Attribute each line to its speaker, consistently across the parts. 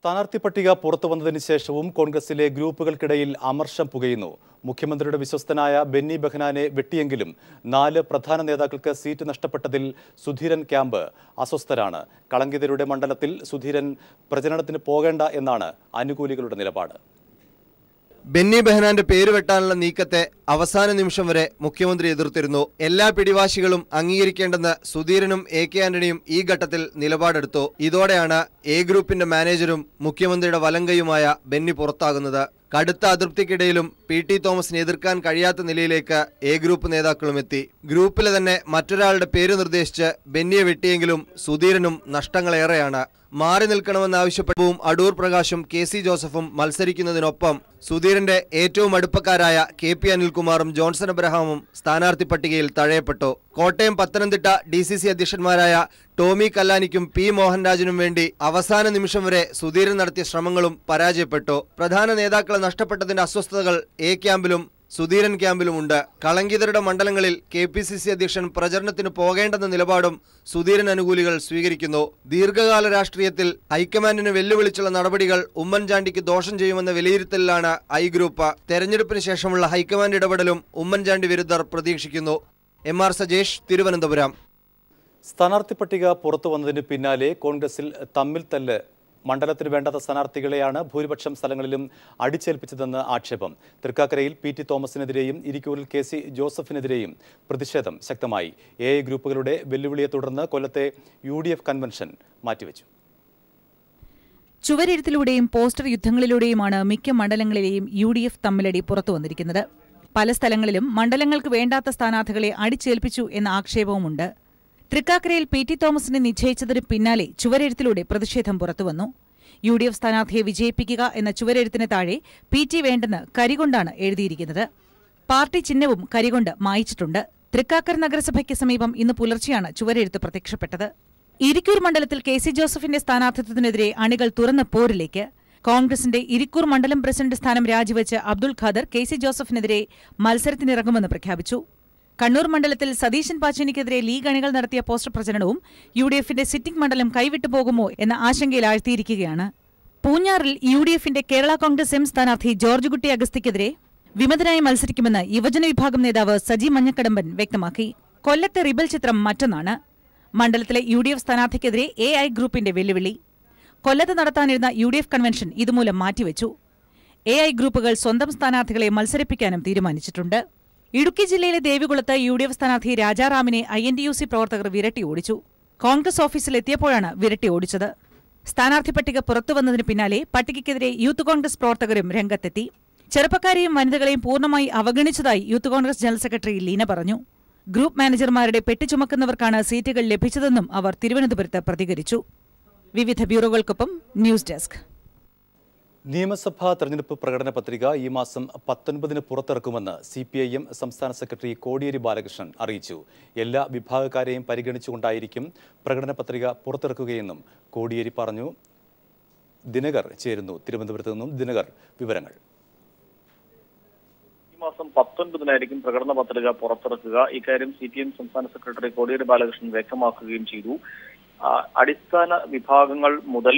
Speaker 1: സ്ഥാനാർത്ഥി പട്ടിക പുറത്തുവന്നതിന് ശേഷവും കോൺഗ്രസിലെ ഗ്രൂപ്പുകൾക്കിടയിൽ അമർഷം പുകയുന്നു. മുഖ്യമന്ത്രിയുടെ വിശ്വസ്തനായ ബെന്നി ബെഹനാനെ വെട്ടിയെങ്കിലും 4 പ്രധാന നേതാക്കൾക്ക് സീറ്റ് നഷ്ടപ്പെട്ടതിൽ സുധീരൻ ക്യാമ്പ് അസ്വസ്ഥരാണ്. കളങ്കിതരുടെ മണ്ഡലത്തിൽ സുധീരൻ പ്രചരണത്തിന് പോകേണ്ട എന്നാണ് അനുകൂലികളുടെ നിലപാട്.
Speaker 2: ബെന്നി ബെഹനാന്റെ പേര് വെട്ടാനുള്ള നീക്കത്തെ അവസാന നിമിഷം വരെ മുഖ്യമന്ത്രി എതിർത്തിരുന്നു. എല്ലാ പിടിവാശികളും അംഗീകരിക്കേണ്ടെന്ന് സുധീരനും AK ആന്റണിയും ഈ ഘട്ടത്തിൽ നിലപാടെടുത്തു. ഇതോടെയാണ് എ ഗ്രൂപ്പിന്റെ മാനേജരും മുഖ്യമന്ത്രിയുടെ വലങ്കയുമായ ബെന്നി പുറത്താകുന്നത്. കടുത്ത അതൃപ്തിക്കിടയിലും PT തോമസിനെ എതിർക്കാൻ കഴിയാത്ത നിലയിലേക്ക് എ ഗ്രൂപ്പ് നേതാക്കളും എത്തി. ഗ്രൂപ്പിലെ തന്നെ മറ്റൊരാളുടെ പേര് നിർദ്ദേശിച്ച് ബെന്നിയെ വെട്ടിയെങ്കിലും സുധീരനും നഷ്ടങ്ങളേറെയാണ്. മാറി നിൽക്കണമെന്നാവശ്യപ്പെട്ടവും അടൂർ പ്രകാശും KC ജോസഫും മത്സരിക്കുന്നതിനൊപ്പം സുധീരന്റെ ഏറ്റവും അടുപ്പക്കാരായ KP അനിൽകുമാറും ജോൺസൺ അബ്രഹാമും സ്ഥാനാർത്ഥി പട്ടികയിൽ തഴയപ്പെട്ടു. കോട്ടയം പത്തനംതിട്ട DCC അധ്യക്ഷന്മാരായ ടോമി കല്ലാനിക്കും P മോഹൻരാജിനും വേണ്ടി അവസാന നിമിഷം വരെ സുധീരൻ നടത്തിയ ശ്രമങ്ങളും പരാജയപ്പെട്ടു. പ്രധാന നേതാക്കളെ നഷ്ടപ്പെട്ടതിന്റെ അസ്വസ്ഥതകൾ എ ക്യാമ്പിലും സുധീരൻ ക്യാമ്പിലുമുണ്ട്. കളങ്കിതരുടെ മണ്ഡലങ്ങളിൽ KPCC അധ്യക്ഷൻ പ്രചരണത്തിന് പോകേണ്ടെന്ന നിലപാടും സുധീരൻ അനുകൂലികൾ സ്വീകരിക്കുന്നു. ദീർഘകാല രാഷ്ട്രീയത്തിൽ ഹൈക്കമാൻഡിന് വെല്ലുവിളിച്ചുള്ള നടപടികൾ ഉമ്മൻചാണ്ടിക്ക് ദോഷം ചെയ്യുമെന്ന വിലയിരുത്തലിലാണ് ഐ ഗ്രൂപ്പ്. തെരഞ്ഞെടുപ്പിന് ശേഷമുള്ള ഹൈക്കമാൻഡ് ഇടപെടലും ഉമ്മൻചാണ്ടി വിരുദ്ധർ പ്രതീക്ഷിക്കുന്നു. MR സജേഷ്, തിരുവനന്തപുരം.
Speaker 1: സ്ഥാനാർത്ഥി പട്ടിക പുറത്തുവന്നതിന് പിന്നാലെ കോൺഗ്രസിൽ തമ്മിൽ തല്ല്. മണ്ഡലത്തിന് വേണ്ടാത്ത സ്ഥാനാർത്ഥികളെയാണ് ഭൂരിപക്ഷം സ്ഥലങ്ങളിലും അടിച്ചേൽപ്പിച്ചതെന്ന് ആക്ഷേപം. തൃക്കാക്കരയിൽ PT തോമസിനെതിരെയും ഇരിക്കൂരിൽ KC ജോസഫിനെതിരെയും പ്രതിഷേധം ശക്തമായി. AI ഗ്രൂപ്പുകളുടെ വെല്ലുവിളിയെ തുടർന്ന് കൊല്ലത്തെ UDF കൺവെൻഷൻ മാറ്റിവെച്ചു.
Speaker 3: ചുവരെഴുത്തിലൂടെയും പോസ്റ്റർ യുദ്ധങ്ങളിലൂടെയുമാണ് മിക്ക മണ്ഡലങ്ങളിലെയും UDF തമ്മിലടി പുറത്തുവന്നിരിക്കുന്നത്. പല സ്ഥലങ്ങളിലും മണ്ഡലങ്ങൾക്ക് വേണ്ടാത്ത സ്ഥാനാർത്ഥികളെ അടിച്ചേൽപ്പിച്ചു എന്ന ആക്ഷേപവുമുണ്ട്. തൃക്കാക്കരയിൽ PT തോമസിനെ നിശ്ചയിച്ചതിന് പിന്നാലെ ചുവരെഴുത്തിലൂടെ പ്രതിഷേധം പുറത്തുവന്നു. UDF സ്ഥാനാർത്ഥിയെ വിജയിപ്പിക്കുക എന്ന ചുവരെഴുത്തിന് താഴെ PT വേണ്ടെന്ന് കരികൊണ്ടാണ് എഴുതിയിരിക്കുന്നത്. പാർട്ടി ചിഹ്നവും കരികൊണ്ട് മായിച്ചിട്ടുണ്ട്. തൃക്കാക്കര നഗരസഭയ്ക്ക് സമീപം ഇന്ന് പുലർച്ചെയാണ് ചുവരെഴുത്ത് പ്രത്യക്ഷപ്പെട്ടത്. ഇരിക്കൂർ മണ്ഡലത്തിൽ KC ജോസഫിന്റെ സ്ഥാനാർത്ഥിത്വത്തിനെതിരെ അണികൾ തുറന്ന പോരിലേക്ക്. കോൺഗ്രസിന്റെ ഇരിക്കൂർ മണ്ഡലം പ്രസിഡന്റ് സ്ഥാനം രാജിവെച്ച് അബ്ദുൾ ഖാദർ KC ജോസഫിനെതിരെ മത്സരത്തിനിറങ്ങുമെന്ന് പ്രഖ്യാപിച്ചു. കണ്ണൂർ മണ്ഡലത്തിൽ സതീശൻ പാച്ചേനിക്കെതിരെ ലീഗ് അണികൾ നടത്തിയ പോസ്റ്റർ പ്രചരണവും UDFന്റെ സിറ്റിംഗ് മണ്ഡലം കൈവിട്ടുപോകുമോ എന്ന ആശങ്കയിലാഴ്ത്തിയിരിക്കുകയാണ്. പൂഞ്ഞാറിൽ UDFന്റെ കേരള കോൺഗ്രസ് M സ്ഥാനാർത്ഥി ജോർജ് കുട്ടി അഗസ്തിക്കെതിരെ വിമതനായി മത്സരിക്കുമെന്ന് യുവജന വിഭാഗം നേതാവ് സജി മഞ്ഞക്കടമ്പൻ വ്യക്തമാക്കി. കൊല്ലത്തെ റിബൽ ചിത്രം മറ്റൊന്നാണ്. മണ്ഡലത്തിലെ UDF സ്ഥാനാർത്ഥിക്കെതിരെ AI ഗ്രൂപ്പിന്റെ വെല്ലുവിളി. കൊല്ലത്ത് നടത്താനിരുന്ന UDF കൺവെൻഷൻ ഇതുമൂലം മാറ്റിവെച്ചു. AI ഗ്രൂപ്പുകൾ സ്വന്തം സ്ഥാനാർത്ഥികളെ മത്സരിപ്പിക്കാനും തീരുമാനിച്ചിട്ടുണ്ട്. ഇടുക്കി ജില്ലയിലെ ദേവികുളത്ത് UDF സ്ഥാനാർത്ഥി രാജാറാമിനെ INTUC പ്രവർത്തകർ വിരട്ടി ഓടിച്ചു. കോൺഗ്രസ് ഓഫീസിലെത്തിയപ്പോഴാണ് വിരട്ടി ഓടിച്ചത്. സ്ഥാനാർത്ഥി പട്ടിക പുറത്തുവന്നതിന് പിന്നാലെ പട്ടികയ്ക്കെതിരെ യൂത്ത് കോൺഗ്രസ് പ്രവർത്തകരും രംഗത്തെത്തി. ചെറുപ്പക്കാരെയും വനിതകളെയും പൂർണ്ണമായി അവഗണിച്ചതായി youth Congress general secretary Leena പറഞ്ഞു. ഗ്രൂപ്പ് മാനേജർമാരുടെ പെട്ടി ചുമക്കുന്നവർക്കാണ് സീറ്റുകൾ ലഭിച്ചതെന്നും അവർ തിരുവനന്തപുരത്ത് പ്രതികരിച്ചു. വിവിധ ബ്യൂറോകൾക്കൊപ്പം ന്യൂസ് ഡെസ്ക്.
Speaker 1: നിയമസഭാ തെരഞ്ഞെടുപ്പ് പ്രകടന പത്രിക ഈ മാസം 19-ന് പുറത്തിറക്കുമെന്ന് CPIM സംസ്ഥാന സെക്രട്ടറി കോടിയേരി ബാലകൃഷ്ണൻ അറിയിച്ചു. എല്ലാ വിഭാഗക്കാരെയും പരിഗണിച്ചുകൊണ്ടായിരിക്കും പ്രകടന പത്രിക പുറത്തിറക്കുകയെന്നും കോടിയേരി പറഞ്ഞു. ദിനകർ ചേരുന്നു തിരുവനന്തപുരത്ത് നിന്നും. ദിനകർ, വിവരങ്ങൾ.
Speaker 4: ഈ മാസം 19-നായിരിക്കും പ്രകടന പത്രിക പുറത്തിറക്കുക. ഇക്കാര്യം CPIM സംസ്ഥാന സെക്രട്ടറി കോടിയേരി ബാലകൃഷ്ണൻ വ്യക്തമാക്കുകയും ചെയ്തു. അടിസ്ഥാന വിഭാഗങ്ങൾ മുതൽ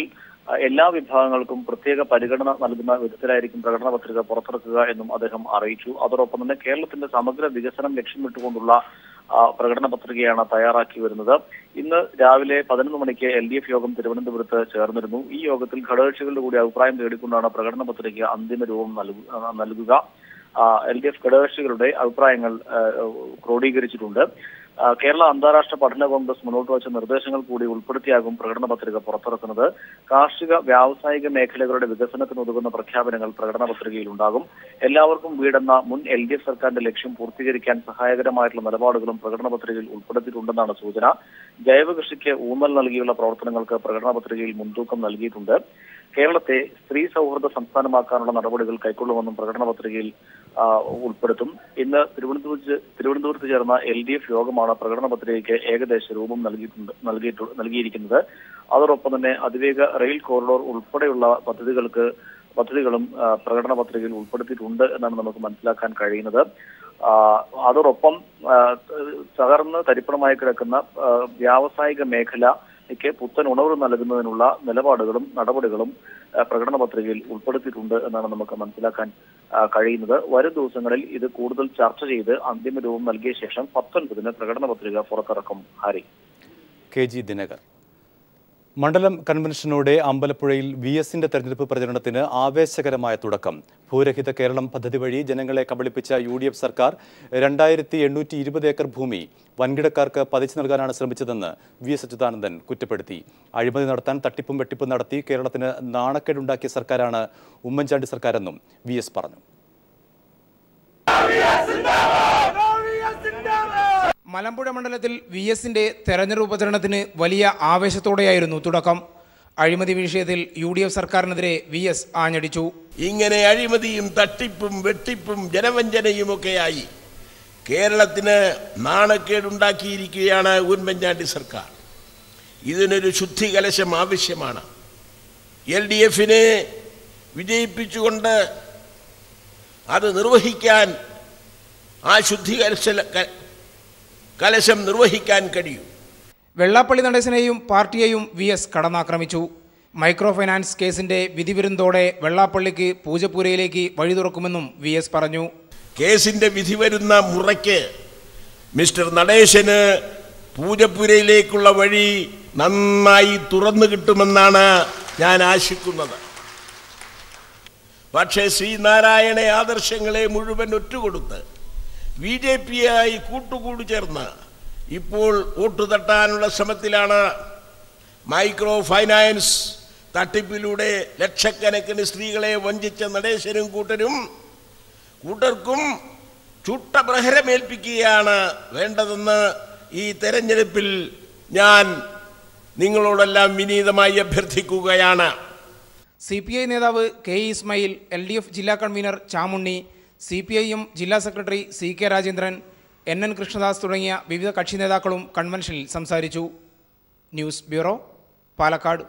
Speaker 4: എല്ലാ വിഭാഗങ്ങൾക്കും പ്രത്യേക പരിഗണന നൽകുന്ന വിധത്തിലായിരിക്കും പ്രകടന പത്രിക പുറത്തിറക്കുക എന്നും അദ്ദേഹം അറിയിച്ചു. അതോടൊപ്പം തന്നെ കേരളത്തിന്റെ സമഗ്ര വികസനം ലക്ഷ്യമിട്ടുകൊണ്ടുള്ള പ്രകടന പത്രികയാണ് തയ്യാറാക്കി വരുന്നത്. ഇന്ന് രാവിലെ 11 മണിക്ക് LDF യോഗം തിരുവനന്തപുരത്ത് ചേർന്നിരുന്നു. ഈ യോഗത്തിൽ ഘടകകക്ഷികളുടെ കൂടി അഭിപ്രായം തേടിക്കൊണ്ടാണ് പ്രകടന പത്രിക അന്തിമ രൂപം നൽകുക. LDF ഘടകകക്ഷികളുടെ അഭിപ്രായങ്ങൾ ക്രോഡീകരിച്ചിട്ടുണ്ട്. കേരള അന്താരാഷ്ട്ര പഠന കോൺഗ്രസ് മുന്നോട്ട് വച്ച നിർദ്ദേശങ്ങൾ കൂടി ഉൾപ്പെടുത്തിയാകും പ്രകടന പത്രിക പുറത്തിറക്കുന്നത്. കാർഷിക വ്യാവസായിക മേഖലകളുടെ വികസനത്തിന് ഉതകുന്ന പ്രഖ്യാപനങ്ങൾ പ്രകടന പത്രികയിൽ ഉണ്ടാകും. എല്ലാവർക്കും വീടെന്ന മുൻ LDF സർക്കാരിന്റെ ലക്ഷ്യം പൂർത്തീകരിക്കാൻ സഹായകരമായിട്ടുള്ള നിലപാടുകളും പ്രകടന പത്രികയിൽ ഉൾപ്പെടുത്തിയിട്ടുണ്ടെന്നാണ് സൂചന. ജൈവ കൃഷിക്ക് ഊന്നൽ നൽകിയുള്ള പ്രവർത്തനങ്ങൾക്ക് പ്രകടന പത്രികയിൽ മുൻതൂക്കം നൽകിയിട്ടുണ്ട്. കേരളത്തെ സ്ത്രീ സൗഹൃദ സംസ്ഥാനമാക്കാനുള്ള നടപടികൾ കൈക്കൊള്ളുമെന്നും പ്രകടന പത്രികയിൽ ഉൾപ്പെടുത്തും. ഇന്ന് തിരുവനന്തപുരത്ത് ചേർന്ന LDF യോഗമാണ് പ്രകടന പത്രികയ്ക്ക് ഏകദേശ രൂപം നൽകിയിരിക്കുന്നത്. അതോടൊപ്പം തന്നെ അതിവേഗ റെയിൽ കോറിഡോർ ഉൾപ്പെടെയുള്ള പദ്ധതികളും പ്രകടന പത്രികയിൽ ഉൾപ്പെടുത്തിയിട്ടുണ്ട് എന്നാണ് നമുക്ക് മനസ്സിലാക്കാൻ കഴിയുന്നത്. അതോടൊപ്പം തകർന്ന് തരിപ്പണമായി കിടക്കുന്ന വ്യാവസായിക മേഖല പുത്തൻ ഉണർവ് നൽകുന്നതിനുള്ള നിലപാടുകളും നടപടികളും പ്രകടന പത്രികയിൽ ഉൾപ്പെടുത്തിയിട്ടുണ്ട് എന്നാണ് നമുക്ക് മനസ്സിലാക്കാൻ കഴിയുന്നത്. വരും ദിവസങ്ങളിൽ ഇത് കൂടുതൽ ചർച്ച ചെയ്ത് അന്തിമ രൂപം നൽകിയ ശേഷം 19-ന് പ്രകടന പത്രിക പുറത്തിറക്കും. ഹാരി.
Speaker 1: KG ദിനകർ. മണ്ഡലം കൺവെൻഷനോടെ അമ്പലപ്പുഴയിൽ VS-ന്റെ തെരഞ്ഞെടുപ്പ് പ്രചരണത്തിന് ആവേശകരമായ തുടക്കം. ഭൂരഹിത കേരളം പദ്ധതി വഴി ജനങ്ങളെ കബളിപ്പിച്ച UDF സർക്കാർ 2820 ഏക്കർ ഭൂമി വൻകിടക്കാർക്ക് പതിച്ചു നൽകാനാണ് ശ്രമിച്ചതെന്ന് VS അച്യുതാനന്ദൻ കുറ്റപ്പെടുത്തി. അഴിമതി നടത്താൻ തട്ടിപ്പും വെട്ടിപ്പും നടത്തി കേരളത്തിന് നാണക്കേടുണ്ടാക്കിയ സർക്കാരാണ് ഉമ്മൻചാണ്ടി സർക്കാരെന്നും VS പറഞ്ഞു.
Speaker 5: മലമ്പുഴ മണ്ഡലത്തിൽ VS-ന്റെ തെരഞ്ഞെടുപ്പ് പ്രചരണത്തിന് വലിയ ആവേശത്തോടെയായിരുന്നു തുടക്കം. അഴിമതി വിഷയത്തിൽ UDF സർക്കാരിനെതിരെ VS ആഞ്ഞടിച്ചു.
Speaker 6: ഇങ്ങനെ അഴിമതിയും തട്ടിപ്പും വെട്ടിപ്പും ജനവഞ്ചനയുമൊക്കെയായി കേരളത്തിന് നാണക്കേടുണ്ടാക്കിയിരിക്കുകയാണ് ഉമ്മൻചാണ്ടി സർക്കാർ. ഇതിനൊരു ശുദ്ധികലശം ആവശ്യമാണ്. LDF-നെ വിജയിപ്പിച്ചുകൊണ്ട് അത് നിർവഹിക്കാൻ, ആ കലശം നിർവഹിക്കാൻ കഴിയും.
Speaker 5: വെള്ളാപ്പള്ളി നടേശനെയും പാർട്ടിയെയും VS കടന്നാക്രമിച്ചു. മൈക്രോ ഫൈനാൻസ് കേസിന്റെ വിധി വരുന്നതോടെ വെള്ളാപ്പള്ളിക്ക് പൂജപ്പുരയിലേക്ക് വഴി തുറക്കുമെന്നും VS പറഞ്ഞു.
Speaker 6: കേസിന്റെ വിധി വരുന്ന മുറയ്ക്ക് മിസ്റ്റർ നടേശന് പൂജപ്പുരയിലേക്കുള്ള വഴി നന്നായി തുറന്നു കിട്ടുമെന്നാണ് ഞാൻ ആശിക്കുന്നത്. പക്ഷേ ശ്രീനാരായണ ആദർശങ്ങളെ മുഴുവൻ ഒറ്റുകൊടുത്ത് BJP-യായി കൂട്ടുകൂടി ചേർന്ന് ഇപ്പോൾ വോട്ട് തട്ടാനുള്ള ശ്രമത്തിലാണ്. മൈക്രോ ഫൈനാൻസ് തട്ടിപ്പിലൂടെ ലക്ഷക്കണക്കിന് സ്ത്രീകളെ വഞ്ചിച്ച നടേശനും കൂട്ടർക്കും ചുട്ടപ്രഹരമേൽപ്പിക്കുകയാണ് വേണ്ടതെന്ന് ഈ തെരഞ്ഞെടുപ്പിൽ ഞാൻ നിങ്ങളോടെല്ലാം വിനീതമായി അഭ്യർത്ഥിക്കുകയാണ്.
Speaker 5: CPI നേതാവ് K. ഇസ്മായിൽ, LDF ജില്ലാ കൺവീനർ ചാമുണ്ണി, CPIM ജില്ലാ secretary CK Rajendran, NN Krishnadas തുടങ്ങിയ വിവിധ കക്ഷി നേതാക്കളും കൺവെൻഷനിൽ സംസാരിച്ചു. News bureau, Palakkad.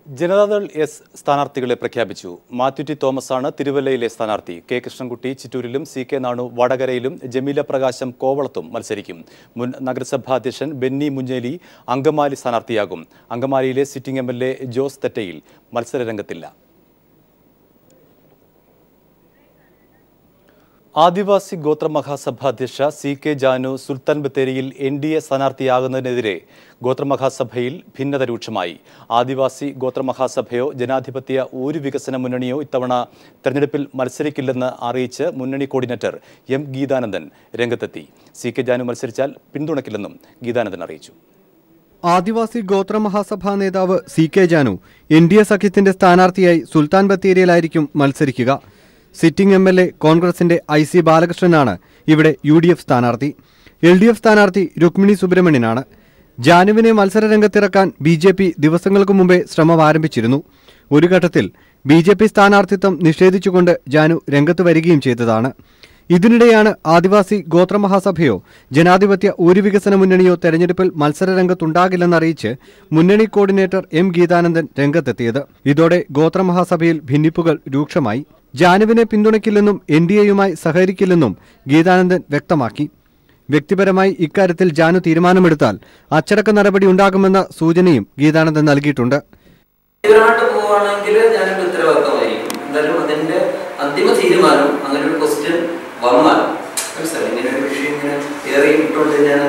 Speaker 1: Janata Dal S സ്ഥാനാർത്ഥികളെ പ്രഖ്യാപിച്ചു. മാത്യു ടി തോമസാണ് തിരുവല്ലയിലെ സ്ഥാനാർത്ഥി. K. കൃഷ്ണൻകുട്ടി ചിറ്റൂരിലും CK നാണു വടകരയിലും ജമീല പ്രകാശം കോവളത്തും മത്സരിക്കും. മുൻ നഗരസഭാ അധ്യക്ഷൻ ബെന്നി മുഞ്ഞേലി അങ്കമാലി സ്ഥാനാർത്ഥിയാകും. അങ്കമാലിയിലെ സിറ്റിംഗ് MLA ജോസ് തെറ്റയിൽ മത്സരരംഗത്തില്ല. ആദിവാസി ഗോത്ര മഹാസഭ അധ്യക്ഷ CK ജാനു സുൽത്താൻ ബത്തേരിയിൽ NDA സ്ഥാനാർത്ഥിയാകുന്നതിനെതിരെ ഗോത്രമഹാസഭയിൽ ഭിന്നത രൂക്ഷമായി. ആദിവാസി ഗോത്രമഹാസഭയോ ജനാധിപത്യ ഊരു വികസന മുന്നണിയോ ഇത്തവണ തെരഞ്ഞെടുപ്പിൽ മത്സരിക്കില്ലെന്ന് അറിയിച്ച് മുന്നണി കോർഡിനേറ്റർ M. ഗീതാനന്ദൻ രംഗത്തെത്തി. CK ജാനു മത്സരിച്ചാൽ പിന്തുണയ്ക്കില്ലെന്നും ഗീതാനന്ദൻ അറിയിച്ചു.
Speaker 2: ആദിവാസി ഗോത്രമഹാസഭാ നേതാവ് CK ജാനു NDA സഖ്യത്തിന്റെ സ്ഥാനാർത്ഥിയായി സുൽത്താൻ ബത്തേരിയിലായിരിക്കും മത്സരിക്കുക. സിറ്റിംഗ് MLA കോൺഗ്രസിന്റെ IC ബാലകൃഷ്ണനാണ് ഇവിടെ UDF സ്ഥാനാർത്ഥി. LDF സ്ഥാനാർത്ഥി രുക്മിണി സുബ്രഹ്മണ്യനാണ്. ജാനുവിനെ മത്സരരംഗത്തിറക്കാൻ BJP ദിവസങ്ങൾക്ക് മുമ്പേ ശ്രമം ആരംഭിച്ചിരുന്നു. ഒരു ഘട്ടത്തിൽ BJP സ്ഥാനാർത്ഥിത്വം നിഷേധിച്ചുകൊണ്ട് ജാനു രംഗത്ത് വരികയും ചെയ്തതാണ്. ഇതിനിടെയാണ് ആദിവാസി ഗോത്രമഹാസഭയോ ജനാധിപത്യ ഊരു വികസന മുന്നണിയോ തെരഞ്ഞെടുപ്പിൽ മത്സരരംഗത്തുണ്ടാകില്ലെന്നറിയിച്ച് മുന്നണി കോർഡിനേറ്റർ M. ഗീതാനന്ദൻ രംഗത്തെത്തിയത്. ഇതോടെ ഗോത്രമഹാസഭയിൽ ഭിന്നിപ്പുകൾ രൂക്ഷമായി. ജാനുവിനെ പിന്തുണയ്ക്കില്ലെന്നും NDAയുമായി സഹകരിക്കില്ലെന്നും ഗീതാനന്ദൻ വ്യക്തമാക്കി. വ്യക്തിപരമായി ഇക്കാര്യത്തിൽ ജാനു തീരുമാനമെടുത്താൽ അച്ചടക്ക നടപടി ഉണ്ടാകുമെന്ന സൂചനയും ഗീതാനന്ദൻ നൽകിയിട്ടുണ്ട്.
Speaker 7: അന്തിമ തീരുമാനം അങ്ങനെ ഒരു ക്വസ്റ്റ്യൻ വന്നാൽ മനസ്സിലായി. ഇങ്ങനെ ഒരു വിഷയം ഇങ്ങനെ ഏറെ ഇട്ടുകൊണ്ട് ഞാൻ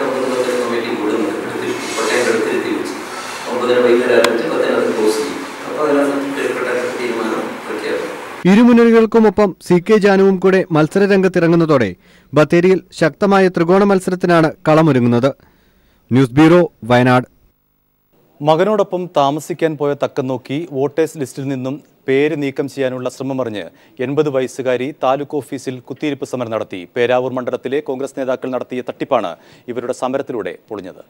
Speaker 7: കമ്മിറ്റി കൂടുന്നുണ്ട്. കോട്ടയം എടുത്തിരുത്തി വെച്ച് 9 വൈകുന്നേരം ആരംഭിച്ച് 10 ക്ലോസ് ചെയ്യും. അപ്പോൾ അതിനകത്ത് തീരുമാനം പ്രഖ്യാപിക്കും.
Speaker 2: ഇരുമുന്നണികൾക്കുമൊപ്പം CK ജാനുവും കൂടെ മത്സരരംഗത്തിറങ്ങുന്നതോടെ ബത്തേരിയിൽ ശക്തമായ ത്രികോണ മത്സരത്തിനാണ് കളമൊരുങ്ങുന്നത്. News bureau, Wayanad.
Speaker 1: മകനോടൊപ്പം താമസിക്കാൻ പോയ തക്കം നോക്കി വോട്ടേഴ്സ് ലിസ്റ്റിൽ നിന്നും പേര് നീക്കം ചെയ്യാനുള്ള ശ്രമമറിഞ്ഞ് 80 വയസ്സുകാരി താലൂക്ക് ഓഫീസിൽ കുത്തിയിരിപ്പ് സമരം നടത്തി. പേരാവൂർ മണ്ഡലത്തിലെ കോൺഗ്രസ് നേതാക്കൾ നടത്തിയ തട്ടിപ്പാണ് ഇവരുടെ സമരത്തിലൂടെ പൊളിഞ്ഞത്.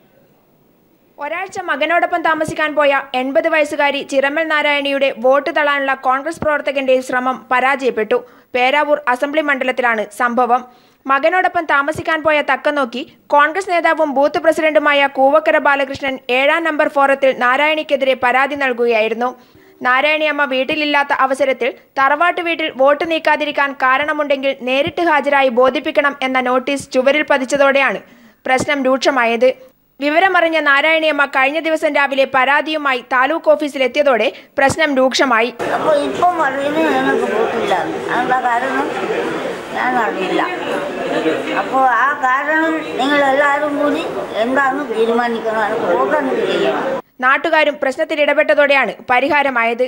Speaker 8: ഒരാഴ്ച മകനോടൊപ്പം താമസിക്കാൻ പോയ 80 വയസ്സുകാരി ചിറമൽ നാരായണിയുടെ വോട്ട് തള്ളാനുള്ള കോൺഗ്രസ് പ്രവർത്തകന്റെ ശ്രമം പരാജയപ്പെട്ടു. പേരാവൂർ അസംബ്ലി മണ്ഡലത്തിലാണ് സംഭവം. മകനോടൊപ്പം താമസിക്കാൻ പോയ തക്കം നോക്കി കോൺഗ്രസ് നേതാവും ബൂത്ത് പ്രസിഡന്റുമായ കൂവക്കര ബാലകൃഷ്ണൻ 7ാം നമ്പർ ഫോറത്തിൽ നാരായണിക്കെതിരെ പരാതി നൽകുകയായിരുന്നു. നാരായണിയമ്മ വീട്ടിലില്ലാത്ത അവസരത്തിൽ തറവാട്ട് വീട്ടിൽ വോട്ട് നീക്കാതിരിക്കാൻ കാരണമുണ്ടെങ്കിൽ നേരിട്ട് ഹാജരായി ബോധിപ്പിക്കണം എന്ന നോട്ടീസ് ചുവരിൽ പതിച്ചതോടെയാണ് പ്രശ്നം രൂക്ഷമായത്. വിവരമറിഞ്ഞ നാരായണിയമ്മ കഴിഞ്ഞ ദിവസം രാവിലെ പരാതിയുമായി താലൂക്ക് ഓഫീസിലെത്തിയതോടെ പ്രശ്നം രൂക്ഷമായി.
Speaker 9: അപ്പോൾ ഇപ്പം പറയുന്നത് ഞങ്ങൾക്ക് വോട്ടില്ല, അതിനുള്ള കാരണം ഞാൻ അറിയില്ല. അപ്പോൾ ആ കാരണം നിങ്ങളെല്ലാവരും കൂടി എന്താണെന്ന് തീരുമാനിക്കണം, വോട്ടൊന്നും ചെയ്യണം.
Speaker 8: നാട്ടുകാരും പ്രശ്നത്തിൽ ഇടപെട്ടതോടെയാണ് പരിഹാരമായത്.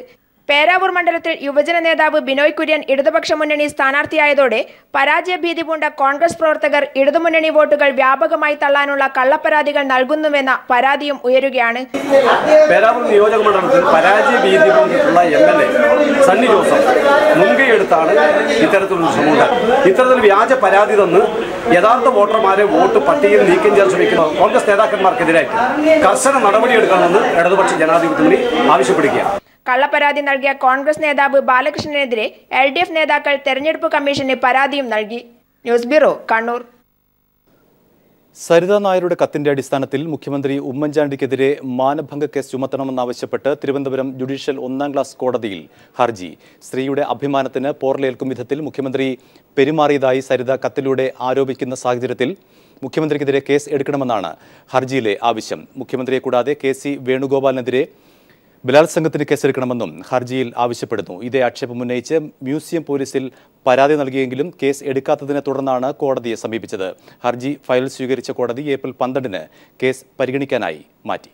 Speaker 8: പേരാവൂർ മണ്ഡലത്തിൽ യുവജന നേതാവ് ബിനോയ് കുര്യൻ ഇടതുപക്ഷ മുന്നണി സ്ഥാനാർത്ഥിയായതോടെ പരാജയഭീതി പൂണ്ട കോൺഗ്രസ് പ്രവർത്തകർ ഇടതുമുന്നണി വോട്ടുകൾ വ്യാപകമായി തള്ളാനുള്ള കള്ളപ്പരാതികൾ നൽകുന്നുവെന്ന പരാതിയും ഉയരുകയാണ്.
Speaker 10: പേരാവൂർ നിയോജക മണ്ഡലത്തിൽ പരാജയഭീതി പൂണ്ടിട്ടുള്ള MLA സണ്ണി ജോസഫ് മുൻകൈയെടുത്താണ് ഇത്തരത്തിലുള്ള ശ്രമമുണ്ട്. ഇത്തരത്തിൽ വ്യാജ പരാതി തന്ന് യഥാർത്ഥ വോട്ടർമാരെ വോട്ട് പട്ടികയിൽ നീക്കം ചെയ്യാൻ ശ്രമിക്കുന്ന കോൺഗ്രസ് നേതാക്കന്മാർക്കെതിരായിട്ട് കർശന നടപടിയെടുക്കണമെന്ന് ഇടതുപക്ഷ ജനാധിപത്യ മുന്നണി ആവശ്യപ്പെടുകയാണ്.
Speaker 8: കള്ളപ്പരാതി നൽകിയ കോൺഗ്രസ് നേതാവ് ബാലകൃഷ്ണനെതിരെ LDF നേതാക്കൾ തെരഞ്ഞെടുപ്പ് കമ്മീഷന് പരാതിയും നൽകി. News bureau, Kannur.
Speaker 1: സരിത നായരുടെ കത്തിന്റെ അടിസ്ഥാനത്തിൽ മുഖ്യമന്ത്രി ഉമ്മൻചാണ്ടിക്കെതിരെ മാനഭംഗ കേസ് ചുമത്തണമെന്നാവശ്യപ്പെട്ട് തിരുവനന്തപുരം ജുഡീഷ്യൽ 1ാം ക്ലാസ് കോടതിയിൽ ഹർജി. സ്ത്രീയുടെ അഭിമാനത്തിന് പോറലേൽക്കും വിധത്തിൽ മുഖ്യമന്ത്രി പെരുമാറിയതായി സരിത കത്തിലൂടെ ആരോപിക്കുന്ന സാഹചര്യത്തിൽ മുഖ്യമന്ത്രിക്കെതിരെ കേസ് എടുക്കണമെന്നാണ് ഹർജിയിലെ ആവശ്യം. മുഖ്യമന്ത്രിയെ കൂടാതെ KC വേണുഗോപാലിനെതിരെ ബലാത്സംഗത്തിന് കേസെടുക്കണമെന്നും ഹർജിയിൽ ആവശ്യപ്പെടുന്നു. ഇതേ ആക്ഷേപം ഉന്നയിച്ച് മ്യൂസിയം പോലീസിൽ പരാതി നൽകിയെങ്കിലും കേസ് എടുക്കാത്തതിനെ തുടർന്നാണ് കോടതിയെ സമീപിച്ചത്. ഹർജി ഫയൽ സ്വീകരിച്ച കോടതി ഏപ്രിൽ 12-ന് കേസ് പരിഗണിക്കാനായി മാറ്റി.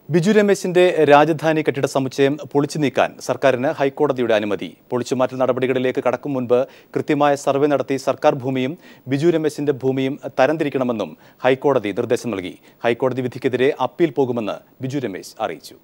Speaker 1: ബിജു രമേശിന്റെ രാജധാനി കെട്ടിട സമുച്ചയം പൊളിച്ചു നീക്കാൻ സർക്കാരിന് ഹൈക്കോടതിയുടെ അനുമതി. പൊളിച്ചുമാറ്റൽ നടപടികളിലേക്ക് കടക്കും മുൻപ് കൃത്യമായ സർവേ നടത്തി സർക്കാർ ഭൂമിയും ബിജു രമേശിന്റെ ഭൂമിയും തരംതിരിക്കണമെന്നും ഹൈക്കോടതി നിർദ്ദേശം നൽകി. ഹൈക്കോടതി വിധിക്കെതിരെ അപ്പീൽ പോകുമെന്ന് ബിജു രമേശ് അറിയിച്ചു.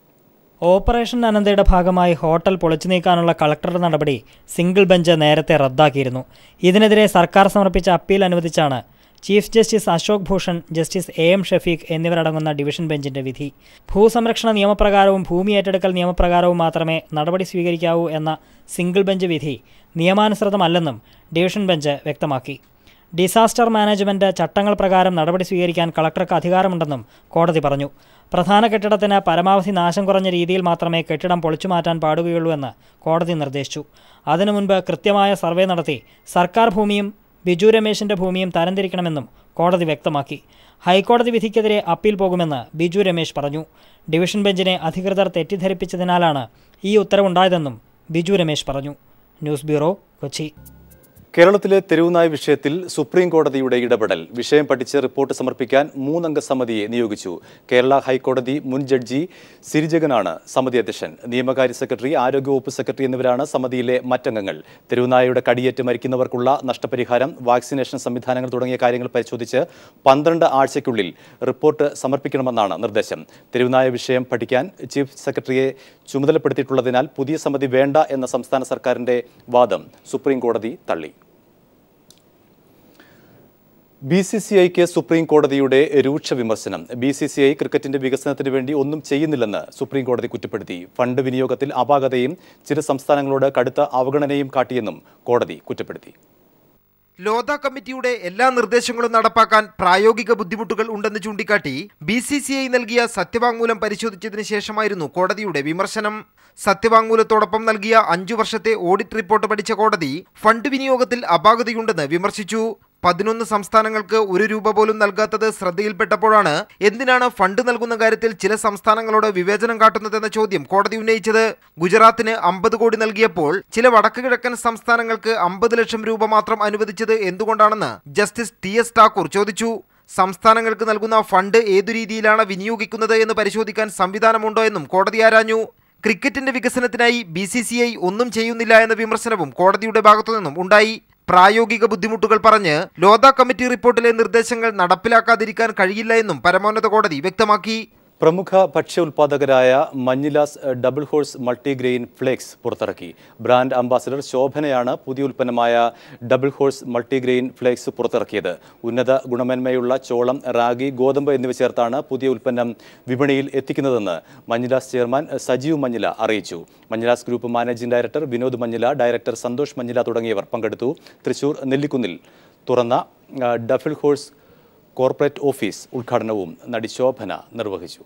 Speaker 11: ഓപ്പറേഷൻ അനന്തയുടെ ഭാഗമായി ഹോട്ടൽ പൊളിച്ചു നീക്കാനുള്ള കളക്ടറുടെ നടപടി സിംഗിൾ ബെഞ്ച് നേരത്തെ റദ്ദാക്കിയിരുന്നു. ഇതിനെതിരെ സർക്കാർ സമർപ്പിച്ച അപ്പീൽ അനുവദിച്ചാണ് chief justice Ashok Bhushan, justice AM Shafeeq എന്നിവരടങ്ങുന്ന ഡിവിഷൻ ബെഞ്ചിന്റെ വിധി. ഭൂസംരക്ഷണ നിയമപ്രകാരവും ഭൂമി ഏറ്റെടുക്കൽ നിയമപ്രകാരവും മാത്രമേ നടപടി സ്വീകരിക്കാവൂ എന്ന സിംഗിൾ ബെഞ്ച് വിധി നിയമാനുസൃതമല്ലെന്നും ഡിവിഷൻ ബെഞ്ച് വ്യക്തമാക്കി. ഡിസാസ്റ്റർ മാനേജ്മെന്റ് ചട്ടങ്ങൾ പ്രകാരം നടപടി സ്വീകരിക്കാൻ കളക്ടർക്ക് അധികാരമുണ്ടെന്നും കോടതി പറഞ്ഞു. പ്രധാന കെട്ടിടത്തിന് പരമാവധി നാശം കുറഞ്ഞ രീതിയിൽ മാത്രമേ കെട്ടിടം പൊളിച്ചു മാറ്റാൻ പാടുകയുള്ളൂ എന്ന് കോടതി നിർദ്ദേശിച്ചു. അതിനു മുൻപ് കൃത്യമായ സർവേ നടത്തി സർക്കാർ ഭൂമിയും ബിജു രമേശിന്റെ ഭൂമിയും തരംതിരിക്കണമെന്നും കോടതി വ്യക്തമാക്കി. ഹൈക്കോടതി വിധിക്കെതിരെ അപ്പീൽ പോകുമെന്ന് ബിജു രമേശ് പറഞ്ഞു. ഡിവിഷൻ ബെഞ്ചിനെ അധികൃതർ തെറ്റിദ്ധരിപ്പിച്ചതിനാലാണ് ഈ ഉത്തരവുണ്ടായതെന്നും ബിജു രമേശ് പറഞ്ഞു. News bureau, Kochi.
Speaker 1: കേരളത്തിലെ തെരുവുനായ വിഷയത്തിൽ സുപ്രീം കോടതിയുടെ ഇടപെടൽ. വിഷയം പഠിച്ച് റിപ്പോർട്ട് സമർപ്പിക്കാൻ 3-അംഗ സമിതിയെ നിയോഗിച്ചു. കേരള ഹൈക്കോടതി മുൻ ജഡ്ജി സിരിജഗനാണ് സമിതി അധ്യക്ഷൻ. നിയമകാര്യ സെക്രട്ടറി, ആരോഗ്യവകുപ്പ് സെക്രട്ടറി എന്നിവരാണ് സമിതിയിലെ മറ്റംഗങ്ങൾ. തെരുവുനായയുടെ കടിയേറ്റ് മരിക്കുന്നവർക്കുള്ള നഷ്ടപരിഹാരം, വാക്സിനേഷൻ സംവിധാനങ്ങൾ തുടങ്ങിയ കാര്യങ്ങൾ പരിശോധിച്ച് 12 ആഴ്ചയ്ക്കുള്ളിൽ റിപ്പോർട്ട് സമർപ്പിക്കണമെന്നാണ് നിർദ്ദേശം. തെരുവുനായ വിഷയം പഠിക്കാൻ ചീഫ് സെക്രട്ടറിയെ ചുമതലപ്പെടുത്തിയിട്ടുള്ളതിനാൽ പുതിയ സമിതി വേണ്ട എന്ന സംസ്ഥാന സർക്കാരിന്റെ വാദം സുപ്രീം കോടതി തള്ളി. BCCIക്ക് സുപ്രീം കോടതിയുടെ രൂക്ഷ വിമർശനം. BCCI ക്രിക്കറ്റിന്റെ വികസനത്തിന് വേണ്ടി ഒന്നും ചെയ്യുന്നില്ലെന്ന് സുപ്രീം കോടതി കുറ്റപ്പെടുത്തി. ഫണ്ട് വിനിയോഗത്തിൽ അപാകതയും ചില സംസ്ഥാനങ്ങളോട് കടുത്ത അവഗണനയും കാട്ടിയെന്നും കോടതി കുറ്റപ്പെടുത്തി.
Speaker 2: ലോധ കമ്മിറ്റിയുടെ എല്ലാ നിർദ്ദേശങ്ങളും നടപ്പാക്കാൻ പ്രായോഗിക ബുദ്ധിമുട്ടുകൾ ഉണ്ടെന്ന് ചൂണ്ടിക്കാട്ടി BCCI നൽകിയ സത്യവാങ്മൂലം പരിശോധിച്ചതിന് ശേഷമായിരുന്നു കോടതിയുടെ വിമർശനം. സത്യവാങ്മൂലത്തോടൊപ്പം നൽകിയ 5 വർഷത്തെ ഓഡിറ്റ് റിപ്പോർട്ട് പഠിച്ച കോടതി ഫണ്ട് വിനിയോഗത്തിൽ അപാകതയുണ്ടെന്ന് വിമർശിച്ചു. 11 സംസ്ഥാനങ്ങൾക്ക് 1 രൂപ പോലും നൽകാത്തത് ശ്രദ്ധയിൽപ്പെട്ടപ്പോഴാണ് എന്തിനാണ് ഫണ്ട് നൽകുന്ന കാര്യത്തിൽ ചില സംസ്ഥാനങ്ങളോട് വിവേചനം കാട്ടുന്നതെന്ന ചോദ്യം കോടതി ഉന്നയിച്ചത്. ഗുജറാത്തിന് 50 കോടി നൽകിയപ്പോൾ ചില വടക്ക് കിഴക്കൻ സംസ്ഥാനങ്ങൾക്ക് 50 ലക്ഷം രൂപ മാത്രം അനുവദിച്ചത് എന്തുകൊണ്ടാണെന്ന് ജസ്റ്റിസ് TS ഠാക്കൂർ ചോദിച്ചു. സംസ്ഥാനങ്ങൾക്ക് നൽകുന്ന ഫണ്ട് ഏതു രീതിയിലാണ് വിനിയോഗിക്കുന്നത് എന്ന് പരിശോധിക്കാൻ സംവിധാനമുണ്ടോ എന്നും കോടതി ആരാഞ്ഞു. ക്രിക്കറ്റിന്റെ വികസനത്തിനായി BCCI ഒന്നും ചെയ്യുന്നില്ല എന്ന വിമർശനവും കോടതിയുടെ ഭാഗത്തുനിന്നും ഉണ്ടായി. പ്രായോഗിക ബുദ്ധിമുട്ടുകൾ പറഞ്ഞ് ലോധ കമ്മിറ്റി റിപ്പോർട്ടിലെ നിർദ്ദേശങ്ങൾ നടപ്പിലാക്കാതിരിക്കാൻ കഴിയില്ല എന്നും പരമോന്നത കോടതി വ്യക്തമാക്കി.
Speaker 1: പ്രമുഖ ഭക്ഷ്യ ഉൽപ്പാദകരായ Manjilas Double Horse multigrain flakes പുറത്തിറക്കി. ബ്രാൻഡ് അംബാസിഡർ ശോഭനയാണ് പുതിയ ഉൽപ്പന്നമായ ഡബിൾ ഹോഴ്സ് മൾട്ടിഗ്രെയിൻ ഫ്ലേക്സ് പുറത്തിറക്കിയത്. ഉന്നത ഗുണമേന്മയുള്ള ചോളം, റാഗി, ഗോതമ്പ് എന്നിവ ചേർത്താണ് പുതിയ ഉൽപ്പന്നം വിപണിയിൽ എത്തിക്കുന്നതെന്ന് മഞ്ഞിലാസ് ചെയർമാൻ സജീവ് മഞ്ഞില അറിയിച്ചു. Manjilas group managing director Vinod Manjila, director Santhosh Manjila തുടങ്ങിയവർ പങ്കെടുത്തു. തൃശൂർ നെല്ലിക്കുന്നിൽ തുറന്ന ഡബിൾ ഹോഴ്സ് കോർപ്പറേറ്റ് ഓഫീസ് ഉദ്ഘാടനവും നടി ശോഭന നിർവഹിച്ചു.